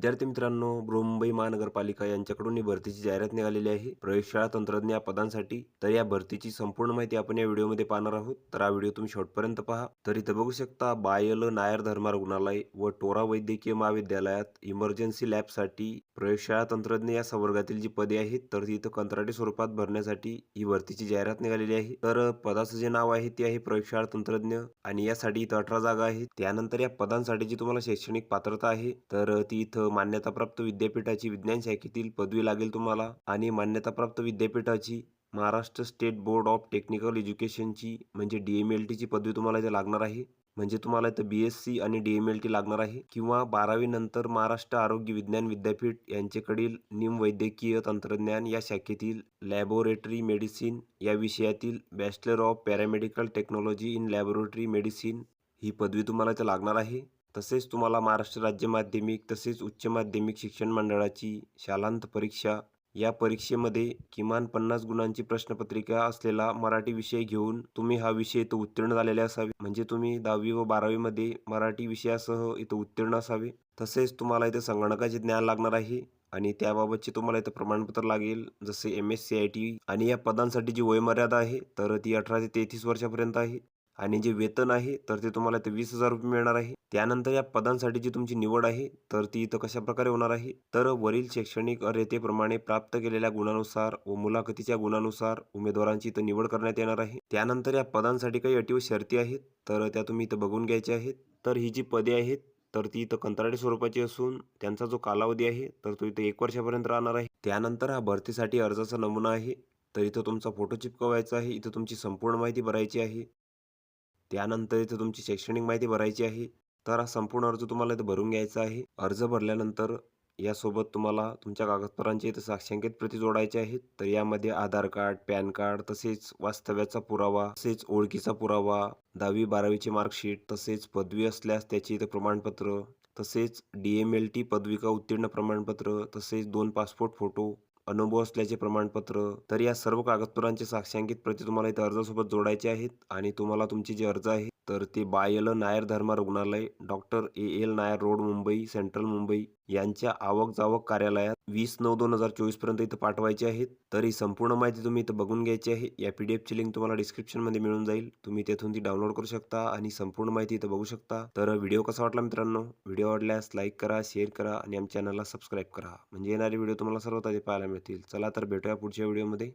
विद्यार्थी मित्रांनो, बृहन्मुंबई महानगरपालिका यांच्याकडून ही भरतीची जाहिरात निघालेली आहे प्रयोगशाळा तंत्रज्ञ या पदांसाठी. तर या भरतीची संपूर्ण माहिती आपण या व्हिडिओमध्ये पाहणार आहोत. तर हा व्हिडिओ तुम्ही शेवटपर्यंत पहा. तर इथं बघू शकता, बायल नायर धर्मा रुग्णालय व टोरा वैद्यकीय महाविद्यालयात इमर्जन्सी लॅबसाठी प्रयोगशाळा तंत्रज्ञ या संवर्गातील जी पदे आहेत, तर ती इथं कंत्राटी स्वरूपात भरण्यासाठी ही भरतीची जाहिरात निघालेली आहे. तर पदाचं जे नाव आहे ते आहे प्रयोगशाळा तंत्रज्ञ आणि यासाठी इथं 18 जागा आहेत. त्यानंतर या पदांसाठी जी तुम्हाला शैक्षणिक पात्रता आहे, तर ती इथं मान्यताप्राप्त विद्यापीठाची विज्ञान शाखेतील पदवी लागेल तुम्हाला आणि मान्यताप्राप्त विद्यापीठाची Maharashtra state board of technical एज्युकेशनची म्हणजे DMLTची पदवी तुम्हाला इथे लागणार आहे. म्हणजे तुम्हाला इथं BSc आणि DMLT लागणार आहे किंवा 12वी नंतर महाराष्ट्र आरोग्य विज्ञान विद्यापीठ यांच्याकडील निमवैद्यकीय तंत्रज्ञान या शाखेतील लॅबोरेटरी मेडिसिन या विषयातील bachelor of paramedical technology in laboratory medicine ही पदवी तुम्हाला इथं लागणार आहे. तसेच तुम्हाला महाराष्ट्र राज्य माध्यमिक तसेच उच्च माध्यमिक शिक्षण मंडळाची शालांत परीक्षा या परीक्षेमध्ये किमान 50 गुणांची प्रश्नपत्रिका असलेला मराठी विषय घेऊन तुम्ही हा विषय इथं उत्तीर्ण झालेले असावे. म्हणजे तुम्ही 10वी व 12वी मध्ये मराठी विषयासह इथं उत्तीर्ण असावे. तसेच तुम्हाला इथं संगणकाचे ज्ञान लागणार आहे आणि त्याबाबतचे तुम्हाला इथं प्रमाणपत्र लागेल, जसे MSCIT. आणि या पदांसाठी जी वयोमर्यादा आहे, तर ती 18 ते 33 वर्षापर्यंत आहे आणि जे वेतन आहे, तर ते तुम्हाला इथं 20,000 रुपये मिळणार आहे. त्यानंतर या पदांसाठी जी तुमची निवड आहे, तर ती इथं कशाप्रकारे होणार आहे, तर वरील शैक्षणिक अर्हतेप्रमाणे प्राप्त केलेल्या गुणानुसार व मुलाखतीच्या गुणानुसार उमेदवारांची इथं निवड करण्यात येणार आहे. त्यानंतर या पदांसाठी काही अटी व शर्ती आहेत, तर त्या तुम्ही इथं बघून घ्यायच्या आहेत. तर ही जी पदे आहेत, तर ती इथं कंत्राटी स्वरूपाची असून त्यांचा जो कालावधी आहे, तर तो इथं 1 वर्षापर्यंत राहणार आहे. त्यानंतर हा भरतीसाठी अर्जाचा नमुना आहे, तर इथं तुमचा फोटो चिपकवायचा आहे. इथं तुमची संपूर्ण माहिती भरायची आहे. त्यानंतर इथं तुमची शैक्षणिक माहिती भरायची आहे. तर हा संपूर्ण अर्ज तुम्हाला इथं भरून घ्यायचा आहे. अर्ज भरल्यानंतर यासोबत तुम्हाला तुमच्या कागदपत्रांची इथं साक्षांकित प्रती जोडायच्या आहेत. तर यामध्ये आधार कार्ड, पॅन कार्ड, तसेच वास्तव्याचा पुरावा, तसेच ओळखीचा पुरावा, 10वी 12वीची मार्कशीट, तसेच पदवी असल्यास त्याचे इथं प्रमाणपत्र, तसेच DMLT पदविका उत्तीर्ण प्रमाणपत्र, तसेच 2 पासपोर्ट फोटो, अनुभव असल्याचे प्रमाणपत्र. तर या सर्व कागदपत्रांचे साक्षांकित प्रती तुम्हाला इथं अर्जासोबत जोडायचे आहेत आणि तुम्हाला तुमचे जे अर्ज आहे, तर ते बायल नायर धर्मा रुग्णालय, doctor AL Nair road, Mumbai central Mumbai यांच्या आवक जावक कार्यालयात 20/9/2024 पर्यंत इथं पाठवायचे आहेत. तर ही संपूर्ण माहिती तुम्ही इथं बघून घ्यायची आहे. या PDFची लिंक तुम्हाला डिस्क्रिप्शनमध्ये मिळून जाईल. तुम्ही तेथून ती डाउनलोड करू शकता आणि संपूर्ण माहिती इथं बघू शकता. तर व्हिडिओ कसा वाटला मित्रांनो? व्हिडिओ आवडल्यास लाईक करा, शेअर करा आणि आमच्या चॅनलला सबस्क्राईब करा. म्हणजे येणारे व्हिडिओ तुम्हाला सर्वात आधी पाहायला मिळतील. चला तर भेटूया पुढच्या व्हिडिओमध्ये.